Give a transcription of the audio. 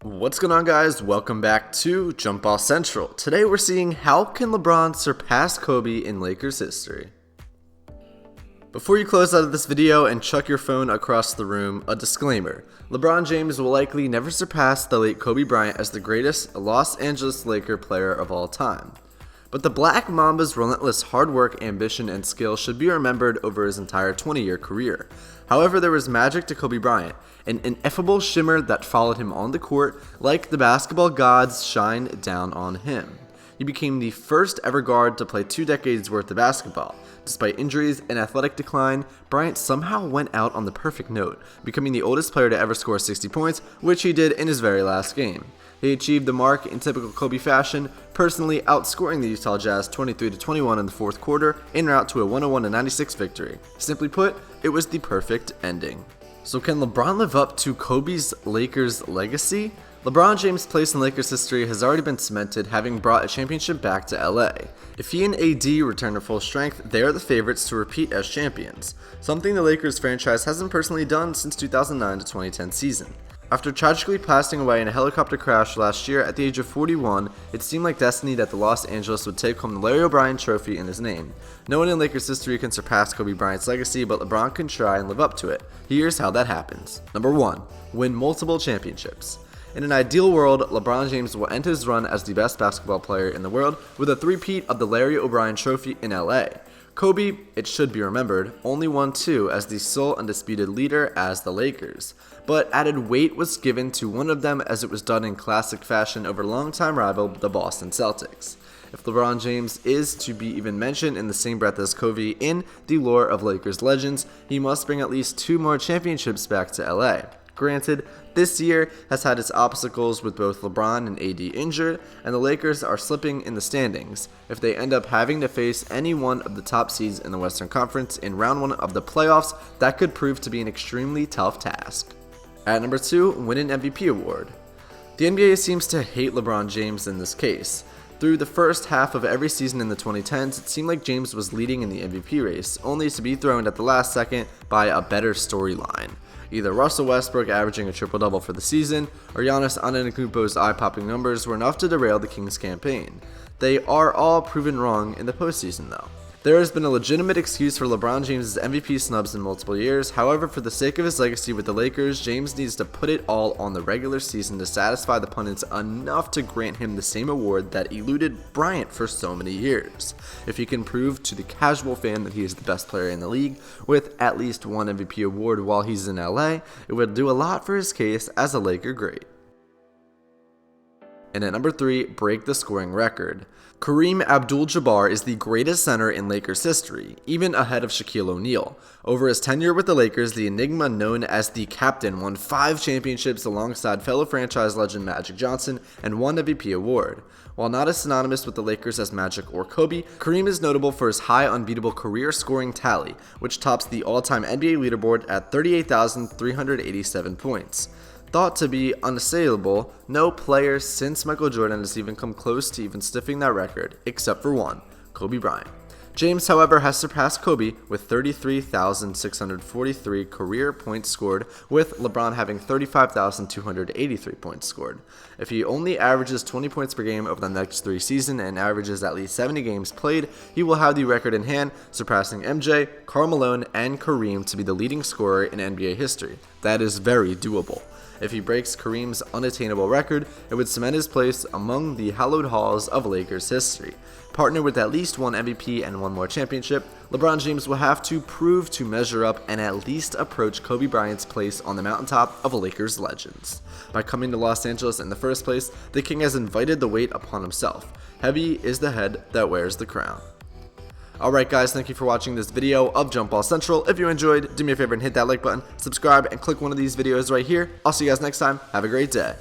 What's going on, guys? Welcome back to Jump Ball Central. Today we're seeing how can LeBron surpass Kobe in Lakers history. Before you close out of this video and chuck your phone across the room, a disclaimer. LeBron James will likely never surpass the late Kobe Bryant as the greatest Los Angeles Laker player of all time. But the Black Mamba's relentless hard work, ambition, and skill should be remembered over his entire 20-year career. However, there was magic to Kobe Bryant, an ineffable shimmer that followed him on the court like the basketball gods shined down on him. He became the first ever guard to play 2 decades worth of basketball. Despite injuries and athletic decline, Bryant somehow went out on the perfect note, becoming the oldest player to ever score 60 points, which he did in his very last game. He achieved the mark in typical Kobe fashion, personally outscoring the Utah Jazz 23-21 in the fourth quarter en route to a 101-96 victory. Simply put, it was the perfect ending. So can LeBron live up to Kobe's Lakers legacy? LeBron James' place in Lakers history has already been cemented, having brought a championship back to LA. If he and AD return to full strength, they are the favorites to repeat as champions, something the Lakers franchise hasn't personally done since 2009 to 2010 season. After tragically passing away in a helicopter crash last year at the age of 41, it seemed like destiny that the Los Angeles would take home the Larry O'Brien trophy in his name. No one in Lakers history can surpass Kobe Bryant's legacy, but LeBron can try and live up to it. Here's how that happens. Number 1. Win multiple championships. In an ideal world, LeBron James will end his run as the best basketball player in the world with a three-peat of the Larry O'Brien trophy in LA. Kobe, it should be remembered, only won 2 as the sole undisputed leader as the Lakers. But added weight was given to one of them as it was done in classic fashion over longtime rival the Boston Celtics. If LeBron James is to be even mentioned in the same breath as Kobe in the lore of Lakers legends, he must bring at least 2 more championships back to LA. Granted, this year has had its obstacles with both LeBron and AD injured, and the Lakers are slipping in the standings. If they end up having to face any one of the top seeds in the Western Conference in round 1 of the playoffs, that could prove to be an extremely tough task. At number 2, win an MVP award. The NBA seems to hate LeBron James in this case. Through the first half of every season in the 2010s, it seemed like James was leading in the MVP race, only to be thrown at the last second by a better storyline. Either Russell Westbrook averaging a triple-double for the season, or Giannis Antetokounmpo's eye-popping numbers were enough to derail the Kings' campaign. They are all proven wrong in the postseason, though. There has been a legitimate excuse for LeBron James' MVP snubs in multiple years. However, for the sake of his legacy with the Lakers, James needs to put it all on the regular season to satisfy the pundits enough to grant him the same award that eluded Bryant for so many years. If he can prove to the casual fan that he is the best player in the league with at least 1 MVP award while he's in LA, it would do a lot for his case as a Laker great. And at number 3, break the scoring record. Kareem Abdul-Jabbar is the greatest center in Lakers history, even ahead of Shaquille O'Neal. Over his tenure with the Lakers, the enigma known as the Captain won 5 championships alongside fellow franchise legend Magic Johnson and 1 MVP award. While not as synonymous with the Lakers as Magic or Kobe, Kareem is notable for his high unbeatable career scoring tally, which tops the all-time NBA leaderboard at 38,387 points. Thought to be unassailable, no player since Michael Jordan has even come close to even sniffing that record, except for one, Kobe Bryant. James, however, has surpassed Kobe with 33,643 career points scored, with LeBron having 35,283 points scored. If he only averages 20 points per game over the next 3 seasons and averages at least 70 games played, he will have the record in hand, surpassing MJ, Karl Malone, and Kareem to be the leading scorer in NBA history. That is very doable. If he breaks Kareem's unattainable record, it would cement his place among the hallowed halls of Lakers history. Partnered with at least 1 MVP and 1 more championship, LeBron James will have to prove to measure up and at least approach Kobe Bryant's place on the mountaintop of Lakers legends. By coming to Los Angeles in the first place, the King has invited the weight upon himself. Heavy is the head that wears the crown. Alright guys, thank you for watching this video of Jump Ball Central. If you enjoyed, do me a favor and hit that like button, subscribe, and click one of these videos right here. I'll see you guys next time. Have a great day.